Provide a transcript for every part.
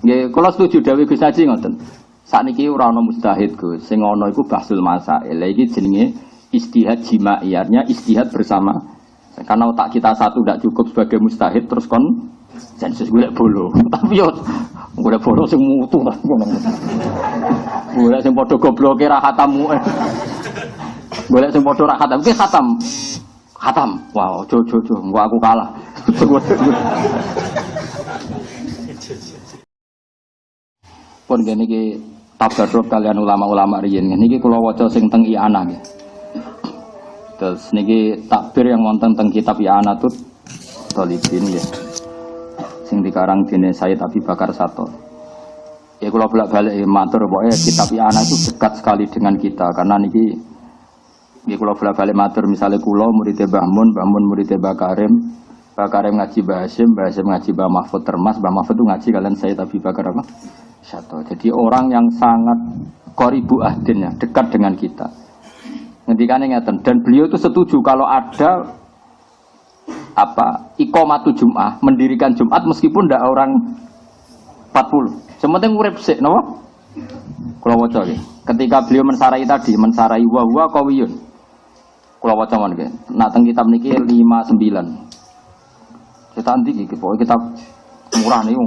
Nggih, kula setuju dawuh Gus Haji ngoten. Sakniki ora ana mustahid Gus. Sing ana iku bahsul masail. Lha iki jenenge istihad jimaiyarnya istihad bersama. Karena otak kita satu tidak cukup sebagai mustahid terus kon sensus golek bolo. Tapi yo golek bolo sing mutu lah ngono. Golek sing padha gobloke ra khatamu. Golek sing padha ra khatam. Ki khatam. Khatam. Wow, jo engko aku kalah. Pun ngene iki tabarruk kalian ulama-ulama riyin. Niki kula waca sing teng I'anah nggih. Terus niki takbir yang wonten teng kitab I'anatut Thalibin nggih. Sing dikarang dene Sayyid Abi Bakar Sato. Ya kula bolak-balik matur pokoke kitab I'anah itu dekat sekali dengan kita karena niki nggih kula bolak-balik matur misale kula murid Mbah Mun murid Mbah Karim ngaji Mbah Hasyim ngaji Mbah Mahfud Termas, Mbah Mahfud itu ngaji kalian Sayyid Abi Bakar apa? Sato. Jadi orang yang sangat qoribu ahdin ya, dekat dengan kita. Ngendikane ngeten dan beliau itu setuju kalau ada iqamatu Jum'ah, mendirikan Jumat meskipun ndak orang 40. Sementing urip sik napa? Kula waca nggih. Ketika beliau mensarai wa huwa qawiyun. Kula waca mawon nggih. Nah teng kitab niki 59. Kita anti iki pokoke kitab murah niku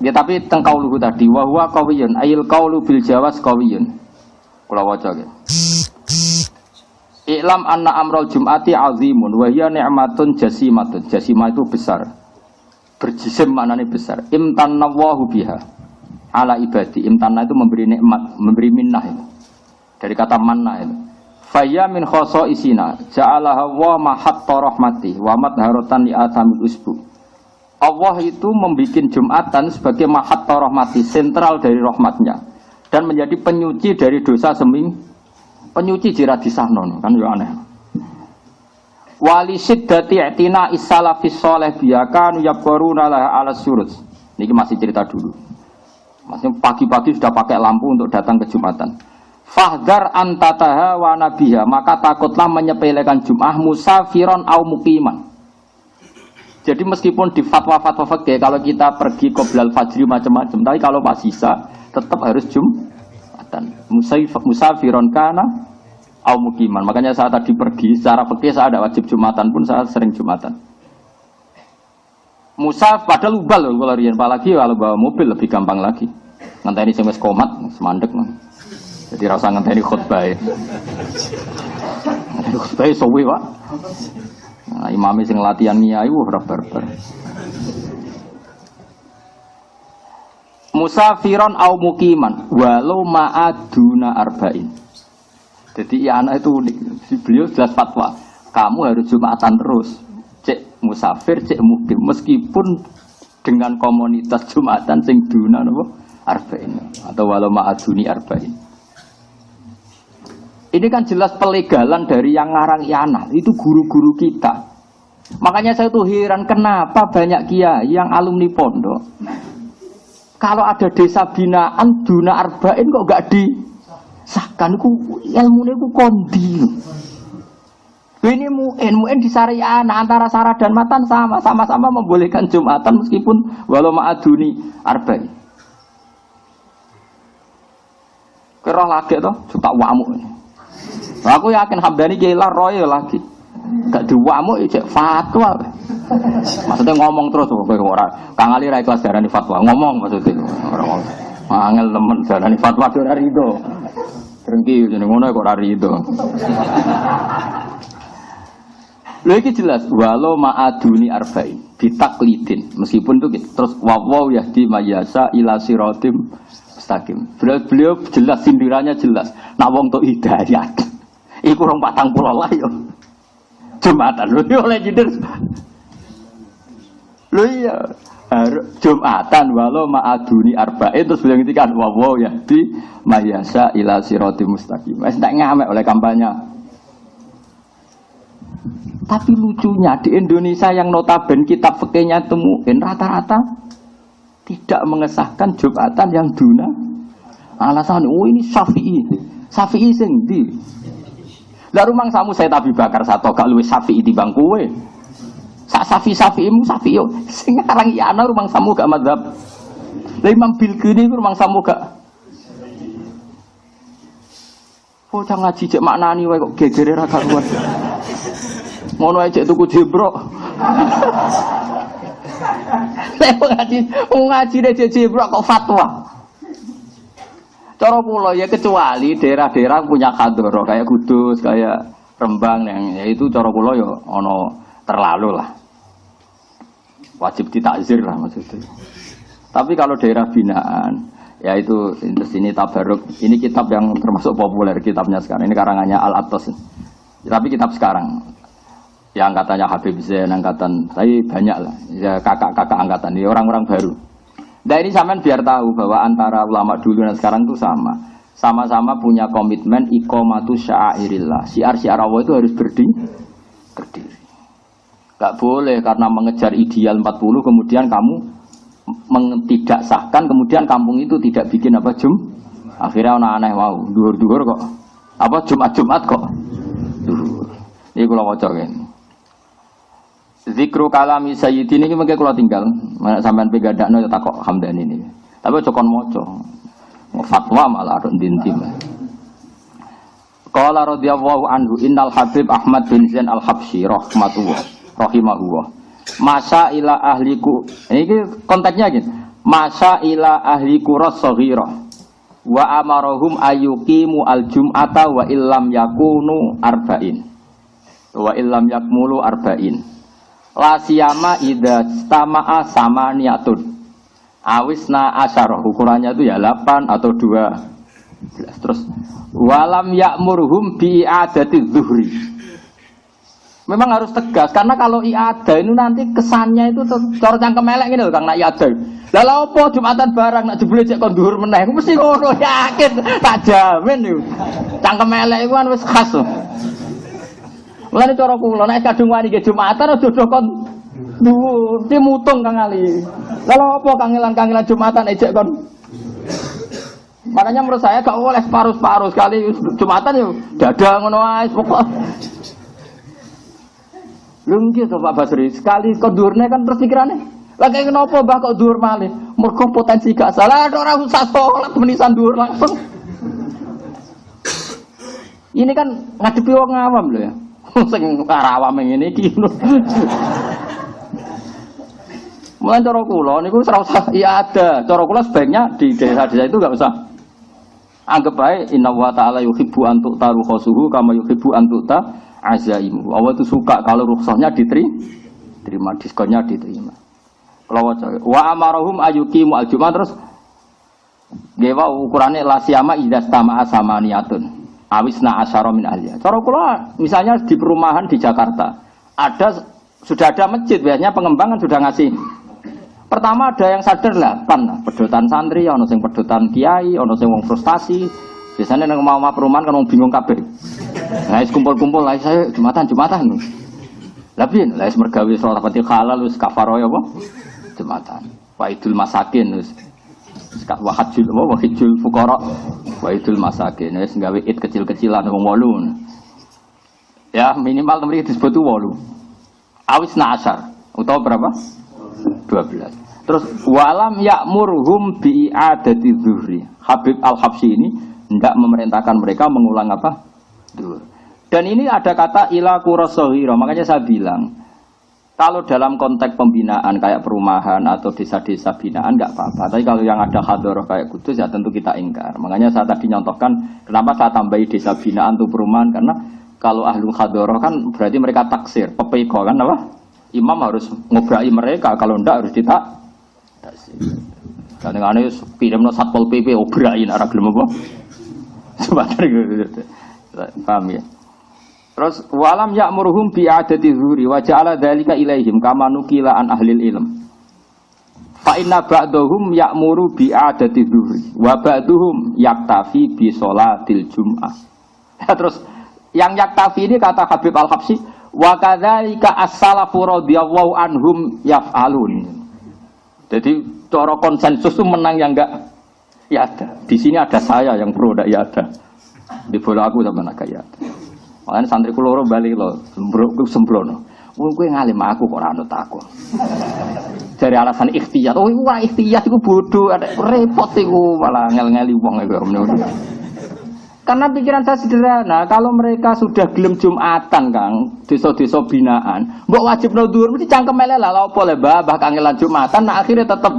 ya tapi teng kauluhu tadi wa huwa qawiyun ayil qaulu bil jawaz qawiyun. Kula waca nggih. I'lam anna amral jum'ati azimun wa hiya ni'matun jasimatun. Jasimah itu besar. Berjisim maknanya besar. Imtanallahu biha ala ibadi. Imtanna itu memberi nikmat, memberi minnah itu. Dari kata manna itu. Faya min khosoisina ja'alaha wa mahatta rahmati wa madharatan li atamil usbu. Allah itu membuat Jumatan sebagai mahatta rahmati, sentral dari rahmatnya dan menjadi penyuci dari dosa penyuci jira disahnon kan yo aneh. Wali siddati i'tina is-salafis shalih biyakan yaquruna la ala surut. Niki masih cerita dulu. Masih pagi-pagi sudah pakai lampu untuk datang ke Jumatan. Fahdar antataha wa nabiha, maka takutlah menyepelekan Jum'ah musafiron au muqiman. Jadi meskipun di fatwa-fatwa fikih kalau kita pergi qoblal fajri macam-macam, tapi kalau pas sisa tetap harus Jumatan. Musafiron kana au muqiman. Makanya saat tadi pergi secara fikih saya ada wajib Jumatan pun saya sering Jumatan. Musaf padahal ubal lho kalau riyen, apalagi kalau bawa mobil lebih gampang lagi. Ngenteni sing wis komat semandek. Jadi rasa ngenteni khutbah. Khutbah suwe, Pak. Nah, imam sing latihan niai ora barbar. Musafiron au muqiman walau ma'aduna arba'in. Jadi anak itu unik. Beliau jelas fatwa. Kamu harus Jumatan terus. Cek musafir, cek mukim meskipun dengan komunitas Jumatan sing duna napa arba'in atau walau ma'aduni arba'in. Ini kan jelas pelegalan dari yang ngarang I'anah, itu guru-guru kita. Makanya saya tuh heran kenapa banyak kiai yang alumni pondok. Kalau ada desa binaan duna arba'in kok gak disahkan, ilmunya itu kondi. Ini mu'in di sari I'anah antara Sarah dan Matan sama-sama membolehkan Jumatan meskipun walau ma'aduni arba'in. Kerah lagi toh, suka wamuk ini. Aku yakin Hamdani gila roy lagi. Gak diwamuk cek fatwa. Maksudnya ngomong terus kowe ora. Kang Ali ra ikhlas darani fatwa. Ngomong maksudnya. Ora ngomong. Angel temen darani fatwa ora rido. Drengki jeneng ngono kok ora rido. Lha iki jelas walau ma'aduni arba'in bitaklidin. Meskipun itu gitu. Terus wawaw yahdi mayasa ila siratim mustaqim. Beliau jelas sindirannya jelas. Nak wong tok hidayat. Iku rong 40 lah yo. Jumatan lho oleh jidir. Lho iya, Jumatan walau ma'aduni arba'in terus beliau ngendikan wawaw yahdi mayasa ila siratim mustaqim. Wis ndak ngamek oleh kampanye. Tapi lucunya di Indonesia yang notabene kitab fikihnya temuin rata-rata tidak mengesahkan Jumatan yang duna. Alasan ini Syafi'i sing ndi? Lah rumang samu saya Abi Bakar Sato gak luwih Syafi'i timbang kowe. sak safi-safimu safi yo. Sing aran Iyana rumang samu gak madzhab. Lah Imam Bilqini ku rumang samu gak. Bocah ngaji cek maknani wae kok gegere ra karuan. Ngono ae cek tuku jebrok. Lek ngaji cek jebrok kok fatwa. Cara kula ya kecuali daerah-daerah punya khadoro kayak Kudus, kayak Rembang yang ya itu cara kula ya ana terlalu lah. Wajib ditakzir lah maksudnya. Tapi kalau daerah binaan ya itu ini tabaruk. Ini kitab yang termasuk populer kitabnya sekarang. Ini karangannya Al-Attas. Tapi kitab sekarang yang angkatannya Habib Zain, angkatan saya banyak lah. Ya kakak-kakak angkatan ini orang-orang baru. Nah ini sampean biar tahu bahwa antara ulama dulu dan sekarang itu sama. Sama-sama punya komitmen iqamatu sya'airillah. Syiar-syiar Allah itu harus berdiri. Gak boleh karena mengejar ideal 40 kemudian kamu tidak sahkan kemudian kampung itu tidak bikin apa akhirnya ana aneh mau dhuwur-dhuwur kok. Apa Jumat-Jumat kok. Dhuwur. Iki kula waca kene. Zikru kalami sayyidin ini mungkin kalau tinggal sampean pegadakno ya takok Hamdani ini. Tapi aja kon maca. Fatwa malah ada dintim. Qala radhiyallahu anhu innal Habib Ahmad bin Zain Al-Habsyi rahimahullah. Masa ila ahliku. Ini konteksnya gini. Masa ila ahliku as-saghira wa amarahum ayyuqimu al-jum'ata wa illam yakunu arba'in. Wa illam yakmulu arba'in. La siyama idza istama'a samaniyatun awisna asyara ukurannya itu ya 8 atau 12 terus walam ya'murhum bi i'adati zuhri. Memang harus tegas karena kalau i'adah itu nanti kesannya itu cara cangkem elek ngene lho Kang nak i'adah. Lah lha opo Jumatan barang nak jebule cek kon dhuwur meneh mesti ngono yakin tak jamin yo. Cangkem elek iku kan wis khas. Mulane cara kula nek kadung wani nggih Jumatan aja do kon dhuwur, ki mutung Kang Ali. Lha apa kangelan-kangelan Jumatan ejek kon. Makanya menurut saya gak boleh separuh-separuh sekali Jumatan yo dada ngono wae pokok. Lho nggih to Pak Basri, sekali kon dhuwurne kan terus pikirane. Lah kaya kenapa Mbah kok dhuwur malih? Mergo potensi gak salah ora usah salat menisan dhuwur langsung. Ini kan ngadepi wong awam lho ya. Sing karawam ngene iki. Mulai cara kula niku ora usah iya ada. Cara kula sebaiknya di desa-desa itu enggak usah. Anggap baik inna wa ta'ala yuhibbu an tu'taru khasuhu kama yuhibbu an tu'ta azaimu. Allah itu suka kalau rukhsahnya diterima, diskonnya diterima. Kalau wa amarahum ayyuqimu al-jum'ah terus nggih ukurane la siyama idza stama'a samaniyatun. Awisna asyara min ahliya. Cara kula misalnya di perumahan di Jakarta sudah ada masjid biasanya pengembangan sudah ngasih. Pertama ada yang sadar lah pedotan santri, ono sing pedotan kiai, ono sing wong frustasi. Biasanya nang omah perumahan kan wong bingung kabeh. Lah wis kumpul-kumpul lah saya Jumatan. Lah piye? Lah wis mergawe salat halal wis kafaroh apa? Jumatan. Waidul masakin wis wahidul fuqara waidul masakin wis gawe id kecil-kecilan wong 8 ya minimal temriki disebut 8 awisna asyar utawa berapa 12 terus walam ya'murhum bi i'adati zuhri. Habib Al-Habsyi ini hendak memerintahkan mereka mengulang apa zuhur. Dan ini ada kata ila qurasaghira, makanya saya bilang kalau dalam konteks pembinaan kayak perumahan atau desa-desa binaan enggak apa-apa. Tapi kalau yang ada hadroh kayak Kudus ya tentu kita ingkar. Makanya saya tadi nyontohkan kenapa saya tambahi desa binaan untuk perumahan karena kalau ahlul hadroh kan berarti mereka taksir, pepeko kan apa? Imam harus ngobrai mereka kalau enggak harus kadang-kadang kirimno Satpol PP obrain ora gelem apa? Sebentar gitu. Paham ya? Terus walam ya'muruhum bi adati zuhri wa ja'ala dzalika ilaihim kama nukila an ahlil ilm. Fa inna ba'dahum ya'muru bi adati zuhri wa ba'duhum yaktafi bi sholatil jum'ah. Terus yang yaktafi ini kata Habib Al-Habsyi wa kadzalika as-salafu radhiyallahu anhum yaf'alun. Jadi cara konsensus itu menang yang enggak ya ada. Di sini ada saya yang pro ndak ya ada. Di bola aku sama nak ya. Makanya santri kuloro balik lo, sembrono. Kowe ngalim aku kok ora anut aku. Dari alasan ikhtiyat. Oh, iku ora ikhtiyat iku bodoh, repot iku malah ngel-ngeli wong iku. Karena pikiran saya sederhana, kalau mereka sudah gelem Jumatan, Kang, desa-desa binaan, mbok wajib no dhuwur mesti cangkem elek lah apa le mbah kangelan Jumatan, nah akhirnya tetep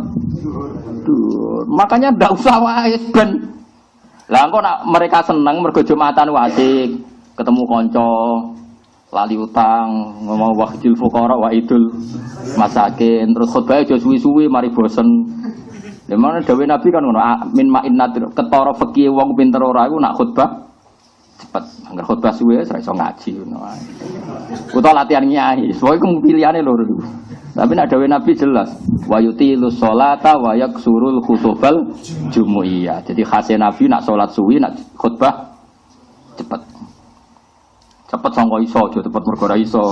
dhuwur. Makanya ndak usah wae ben. Lah engko nak mereka seneng mergo Jumatan asik, ketemu kanca, lali utang, ngomong wahjil fuqara wa idul masakin, terus khutbah aja suwi-suwi mari bosen. Lha mana dawuh Nabi kan ngono, min ma'innat ketara fikih wong pinter ora iku nak khutbah cepet. Angger khutbah suwe ora iso ngaji ngono ae. Utawa latihan nyai, soalnya iku pilihane loro iku. Tapi nak dawuh Nabi jelas, wa yutilus sholata wa yaksurul khutubal jumu'iyah. Jadi khase Nabi nak salat suwi, nak khutbah cepet. Cepet sangka iso, aja cepet mergo ora iso.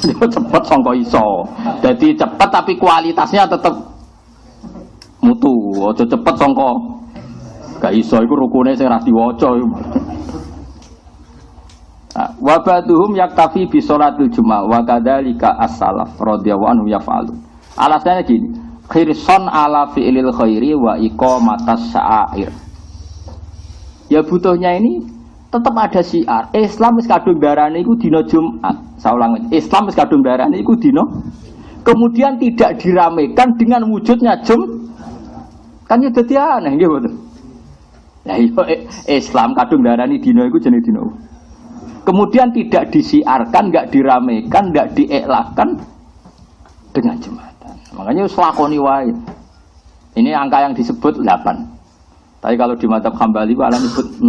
Cepet sangka iso. Jadi cepet tapi kualitasnya tetep mutu, aja cepet sangka gak iso iku rukune sing ra diwaca. Wa ba'duhum yaktafi bi sholatil jumat wa kadzalika as-salaf radhiyallahu anhu yaf'alu. Alasannya gini, khirson ala fi'lil khairi wa iqamatas sya'air. Ya butuhnya ini tetap ada syiar. Islam wis kadung darane iku dina Jumat. Saya ulang, Islam wis kadung darane iku dina. Kemudian tidak diramaikan dengan wujudnya kan ya dadi aneh nggih mboten. Lah iya Islam kadung darani dina iku jenenge dina. Kemudian tidak disiarkan, enggak diramaikan, enggak diiklakan dengan Jumatan. Makanya wis lakoni wae. Ini angka yang disebut 8. Tapi kalau di mazhab Hambali malah disebut 6.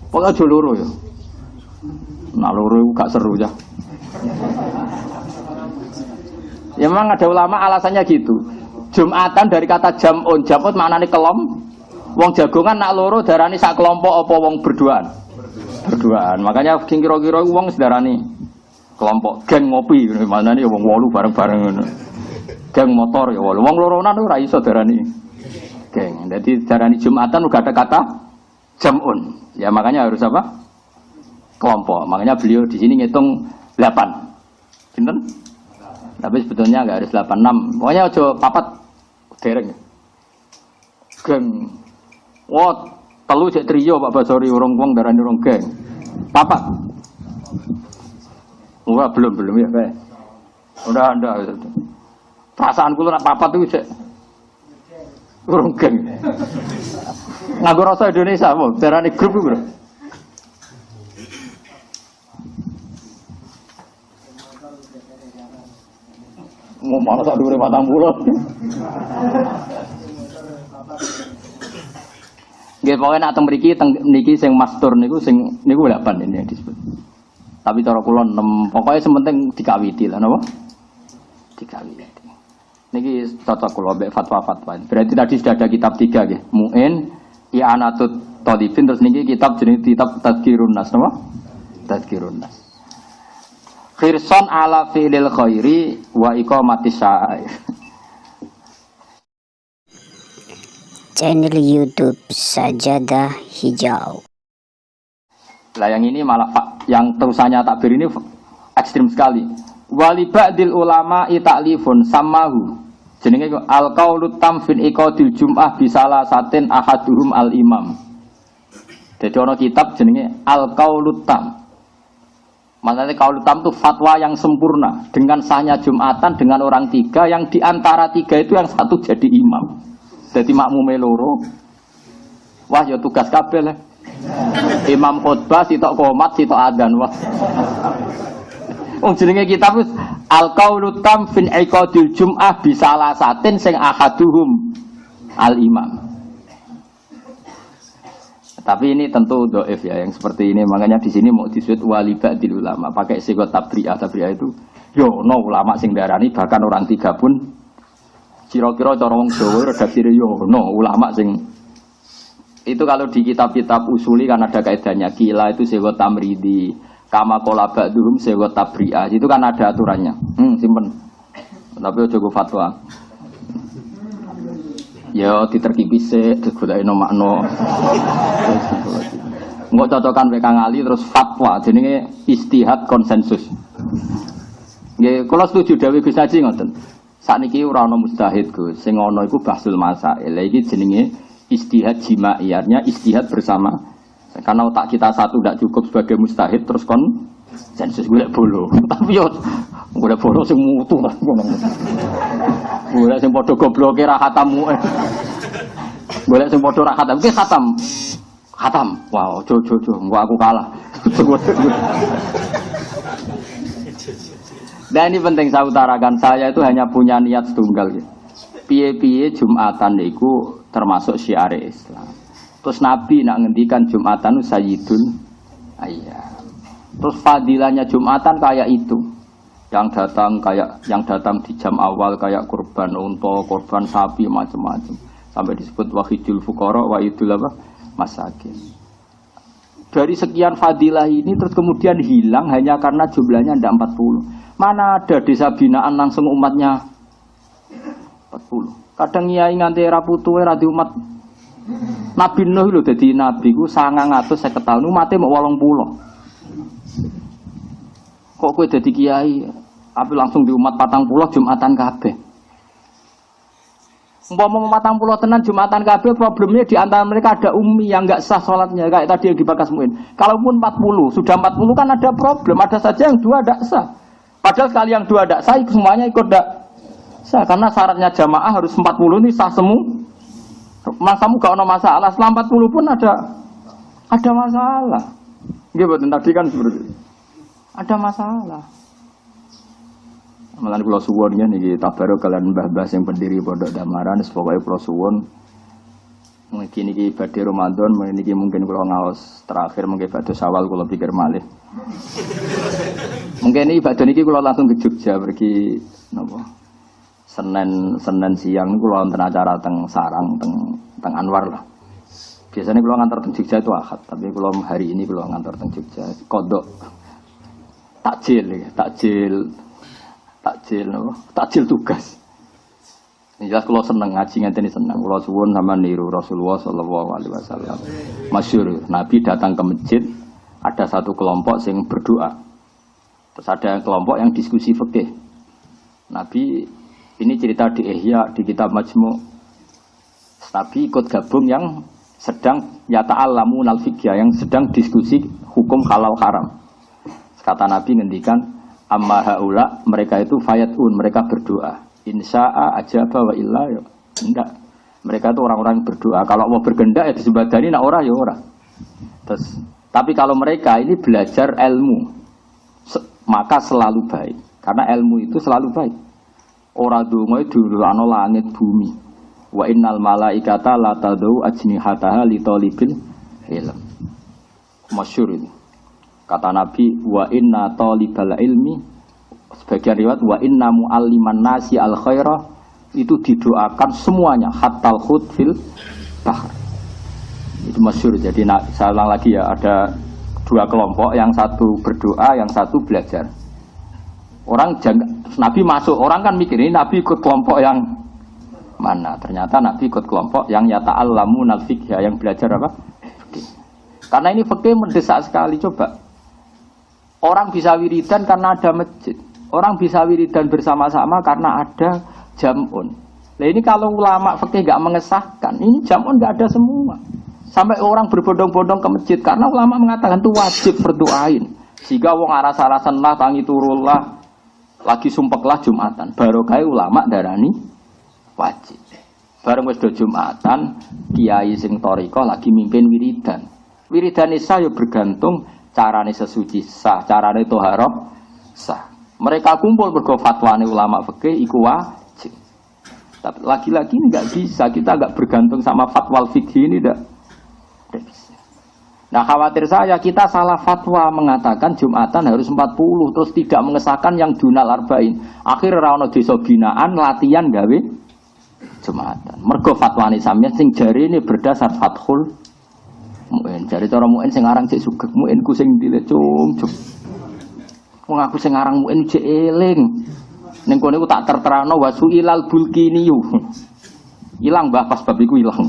Pokoknya aja loro ya. Nah loro itu gak seru ya. Ya memang ada ulama alasannya gitu. Jumatan dari kata jam'un, jam'un maknanya kelom. Wong jagongan nak loro darani sak kelompok apa wong berduaan. Berduaan. Makanya sing kira-kira wong sedarani kelompok geng ngopi, maknanya wong 8 bareng-bareng ngono. Geng motor ya 8. Wong loronan ora iso darani geng. Jadi darani Jumatan uga ada kata jam'un. Ya makanya harus apa? Kelompok. Makanya beliau di sini ngitung 8. Pinten? Tapi sebetulnya enggak harus 8 6. Pokoknya aja papat dereng. Geng. Wah, telu cek trio Pak Basori urung wong darani urung geng. Papat. Wah, belum ya, Pak. Udah Anda. Perasaan kula nak papat itu cek urung geng. Nganggo rasa Indonesia apa? Darani grup iku, Bro. Ngomong sak dhuwure 40. Nggih pokoke nek teng mriki niki sing mastur niku sing niku 8 ini yang disebut. Tapi cara kula 6. Pokoke sementing dikawiti lah napa? Dikawiti. Niki cocok kula mbek fatwa-fatwa. Berarti tadi sudah ada kitab 3 nggih. Mu'in, I'anatut Talibin, terus niki kitab jenenge kitab Tadzkirun Nas napa? Tadzkirun Nas. Khirson ala fi'lil khairi wa iqamatis sya'air. Channel YouTube Sajadah Hijau. Lah yang ini malah yang terusannya takbir ini ekstrim sekali. Wali ba'dil ulama ta'lifun samahu. Jenenge al-qaulu tam fin iqadil jum'ah bisalah satin ahaduhum al-imam. Jadi ana kitab jenenge al-qaulu tam. Maksudnya qaulu tam itu fatwa yang sempurna dengan sahnya Jumatan dengan orang 3 yang diantara 3 itu yang satu jadi imam. Jadi makmume loro. Wah ya tugas kabeh lah. Imam khutbah sitok qomat sitok adzan wah. Wong jenenge kitab wis al-qaulu tam fin iqadil jum'ah bisalah satin sing ahaduhum al-imam. Tapi ini tentu dhaif ya yang seperti ini. Makanya di sini mau disebut wali ba'dil ulama. Pakai sigot tabri'ah itu yo no ulama sing darani bahkan orang 3 pun kira-kira cara wong Jawa redaksine yo no ulama sing itu kalau di kitab-kitab usuli kan ada kaidahnya kila itu sigot tamridi kama qala ba'duhum sigot tabri'ah itu kan ada aturannya. Simpen. Tapi ojo go fatwa. Ya diterkipi sik digodake no makna. Nggak cocokan WK ngali terus fatwa jenenge istihad konsensus. Nggih, kula setuju dawuh Gus Haji ngoten. Sakniki ora ana mustahid Gus, sing ana iku bahsul masail. Lha iki jenenge istihad jima'i, artinya istihad bersama. Karena otak kita satu tidak cukup sebagai mustahid terus konsensus golek bolo. Tapi yo golek bolo sing mutu ta ngono. Golek sing padha gobloke ra khatamu. Golek sing padha ra khatam, ki khatam. Khatam. Wow, jo. Enggak aku kalah. Dan ini penting saya utarakan, saya itu hanya punya niat tunggal. Piye-piye Jumatan itu termasuk syiar Islam. Terus Nabi nak ngendikan Jumatan itu sayyidul ayyam. Terus fadilahnya Jumatan kayak itu. Yang datang di jam awal kayak kurban unta, kurban sapi macam-macam. Sampai disebut wahidul fuqara, wahidul apa? Masakin. Dari sekian fadilah ini terus kemudian hilang hanya karena jumlahnya tidak 40. Mana ada desa binaan langsung umatnya 40. Kadang nyai nganti era putuwe ra di umat. Nabi Nuh lho dadi nabi ku 950 tahun umate mok 80. Kok kowe dadi kiai tapi langsung di umat 40 Jumatan kabeh. Umpama 40 tenan Jumatan kabeh problemnya di antara mereka ada ummi yang enggak sah salatnya kayak tadi yang dibakas Muin. Kalaupun 40, sudah 40 kan ada problem, ada saja yang dua enggak sah. Padahal sekali yang dua enggak sah semuanya ikut enggak sah karena syaratnya jamaah harus 40 ini sah semua. Masamu gak ada masalah, setelah 40 pun ada masalah. Nggih mboten tadi kan seperti itu. Ada masalah. Malah kula suwun niki tabarok kalian mbah-mbah sing pendiri Pondok Damaran pokoke kula suwun mungkin niki badhe Ramadan niki mungkin kula ngaos terakhir mungkin badhe Syawal kula pikir malih. Mungkin iki badhe niki kula langsung ke Jogja pergi napa Senin siang kula wonten acara teng Sarang teng Anwar lah. Biasanya kula ngantor teng Jogja itu Ahad, tapi kula hari ini kula ngantor teng Jogja kodok takjil tugas. Jelas kalau seneng ngaji ngenteni seneng. Kalau suwun sama niru Rasulullah sallallahu alaihi wasallam. Masyhur, Nabi datang ke masjid, ada satu kelompok yang berdoa. Terus ada kelompok yang diskusi fikih. Nabi ini cerita di Ihya di kitab Majmu'. Nabi ikut gabung yang sedang yata'allamunal fiqh, yang sedang diskusi hukum halal haram. Kata Nabi ngendikan amma haula, mereka itu fayatun, mereka berdoa. Insya'a ajaba wa illa ya. Enggak. Mereka itu orang-orang yang berdoa. Kalau mau bergendak ya disebadani, nak ora ya ora. Terus, tapi kalau mereka ini belajar ilmu, maka selalu baik. Karena ilmu itu selalu baik. Ora donga diulurano langit bumi. Wa innal malaikata la tadau ajnihataha li talibil ilm. Masyhur ini. Kata Nabi, wa inna talibal ilmi, sebagian riwayat, wa inna mu'alliman nasi al khairah, itu didoakan semuanya, hattal khut fil bahr. Itu masyhur. Jadi saya ulang lagi ya, ada dua kelompok, yang satu berdoa, yang satu belajar. Nabi masuk, orang kan mikir, ini Nabi ikut kelompok yang mana? Ternyata Nabi ikut kelompok yang yata'allamunal fiqh, yang belajar apa? Fikih. Karena ini fikih mendesak sekali, coba. Orang bisa wiridan karena ada masjid. Orang bisa wiridan bersama-sama karena ada jam'un. Nah ini kalau ulama fikih nggak mengesahkan, ini jam'un nggak ada semua. Sampai orang berbondong-bondong ke masjid karena ulama mengatakan itu wajib berdoain. Jika wong aras-arasan lah tangi turullah lagi sumpeklah Jumatan. Barokah ulama darani wajib. Bareng wis do Jumatan, kiai sing thariqah lagi mimpin wiridan. Wiridan isa yo bergantung carane sesuci sah, carane toharoh sah. Mereka kumpul mergo fatwane ulama fikih iku wajib. Tapi lagi-lagi enggak bisa, kita enggak bergantung sama fatwa fikih ini enggak bisa. Nah, khawatir saya kita salah fatwa mengatakan Jumatan harus 40 terus tidak mengesahkan yang dunal arba'in. Akhir ora ono desa binaan latihan gawe Jumatan. Mergo fatwane sampeyan sing jarine berdasar Fathul Mu'in, jari cara Mu'in sing aran cek sugih, Mu'in ku sing dile cum. Wong aku sing aran Mu'in cek eling. Ning kene ku tak terterano wasuilal bulkiniyu. Ilang Mbah pas bab iku ilang.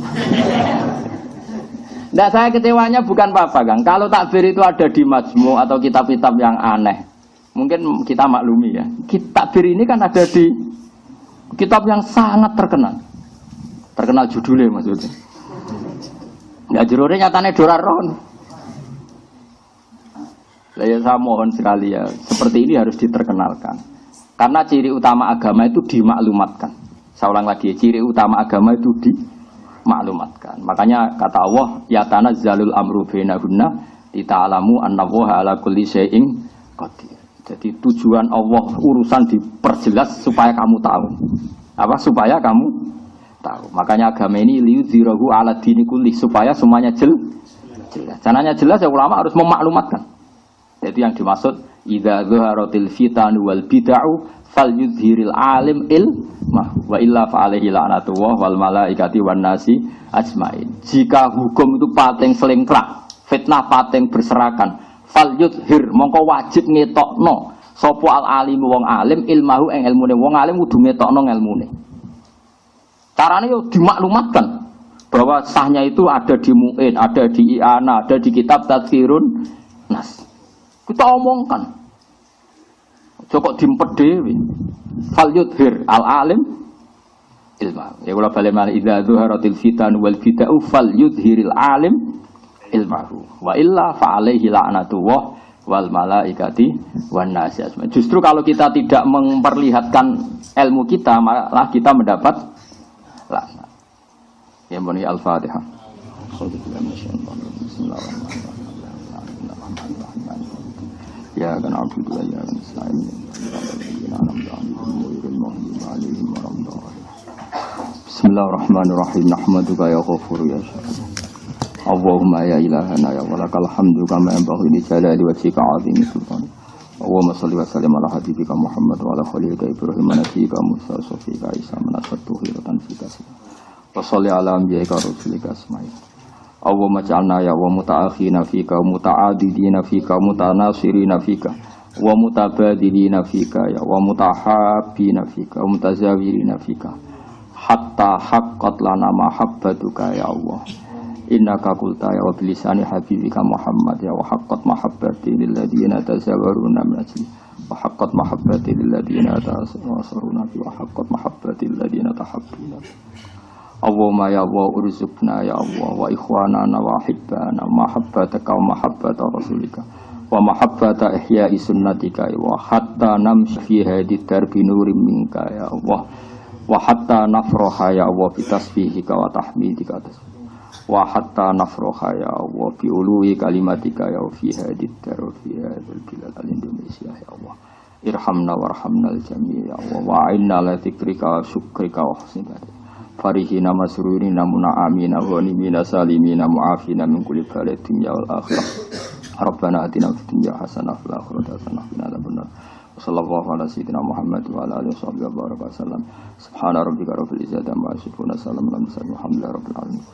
Nah, saya kecewanya bukan apa, Kang. Kalau takbir itu ada di Majmu atau kitab-kitab yang aneh, mungkin kita maklumi ya. Takbir ini kan ada di kitab yang sangat terkenal. Terkenal judulnya maksudnya. Ya judulnya nyatanya Doraron. Ya, saya mohon sekali ya, seperti ini harus diterkenalkan. Karena ciri utama agama itu dimaklumatkan. Saya ulang lagi, ciri utama agama itu dimaklumatkan. Makanya kata Allah, ya tanazzalul amru bainahunna lita'lamu annallaha ala kulli syai'in qadir. Jadi tujuan Allah urusan diperjelas supaya kamu tahu. Apa? Supaya kamu tahu. Makanya agama ini liyudhirahu ala dini kulli, supaya semuanya jelas. Caranya jelas ya ulama harus memaklumatkan. Itu yang dimaksud idza dzaharatil fitan wal bid'u falyudhiril alim ilmah wa illa fa alaihi la'natullah wal malaikati wan nasi ajmain. Jika hukum itu pating selingklak, fitnah pating berserakan, falyudhir mongko wajib ngetokno sapa al alim wong alim ilmahu ing ilmune. Wong alim kudu ngetokno ilmune. Carane yo dimaklumatkan bahwa sahnya itu ada di Mu'in, ada di I'ana, ada di kitab Tadhkirun Nas. Kita omongkan. Joko dimpet dhewe. Fal yudhir al alim ilma. Ya kula bali malih idza zuharatil fitan wal bid'u fal yudhiril alim ilmahu. Wa illa fa alaihi la'natullah wal malaikati wan nasi ajmain. Justru kalau kita tidak memperlihatkan ilmu kita, malah kita mendapat laknat. Ya muni al-Fatihah. Bismillahirrahmanirrahim. Ya kan Alhamdulillah ya kan Israel. Bismillahirrahmanirrahim. Nahmaduka ya ghafur ya syukur. Allahumma ya ilahana ya walakal hamdu kama yanbaghi li jalali wajhika 'azimi sultan. Allahumma shalli wa sallim ala habibika Muhammad wa ala khalilika Ibrahim nabiyika Musa sofika Isa manasatu khiratan fika. Wa shalli ala anbiyika rasulika asma'il. Allahumma ja'alna ya wa muta'akhina fika wa muta'adidina fika wa mutanasirina fika wa mutabadilina fika ya wa mutahabbina fika wa mutazawirina fika hatta haqqat lana mahabbatuka ya Allah. Innaka qulta ya wa bilisani habibika Muhammad ya wa haqqat mahabbati lil ladina tazawaruna min ajli wa haqqat mahabbati lil ladina tasawwaruna fi wa haqqat mahabbati lil ladina tahabbuna. Allahumma ya Allah urzuqna ya Allah wa ikhwanana wa ahibbana mahabbataka wa mahabbata rasulika wa mahabbata ihya'i sunnatika wa hatta namshi fi hadid darbi nurim minka ya Allah wa hatta nafraha ya Allah bi tasbihika wa tahmidika wa hatta nafraha ya Allah bi ului kalimatika ya fi hadid darbi hadil bilad al-Indonesia ya Allah irhamna warhamnal jami' ya Allah wa a'inna la dzikrika wa syukrika wa husnika farihina masrurina muna'amina ghanimina salimina mu'afina min kulli balad dunya wal akhirah. Rabbana atina fid dunya hasanah wa fil akhirati hasanah wa qina adzabannar. Sallallahu ala sayyidina Muhammad wa ala alihi wa sahbihi wa baraka wasallam. Subhana rabbika rabbil izzati amma yasifun wa salamun alal mursalin walhamdulillahi rabbil alamin.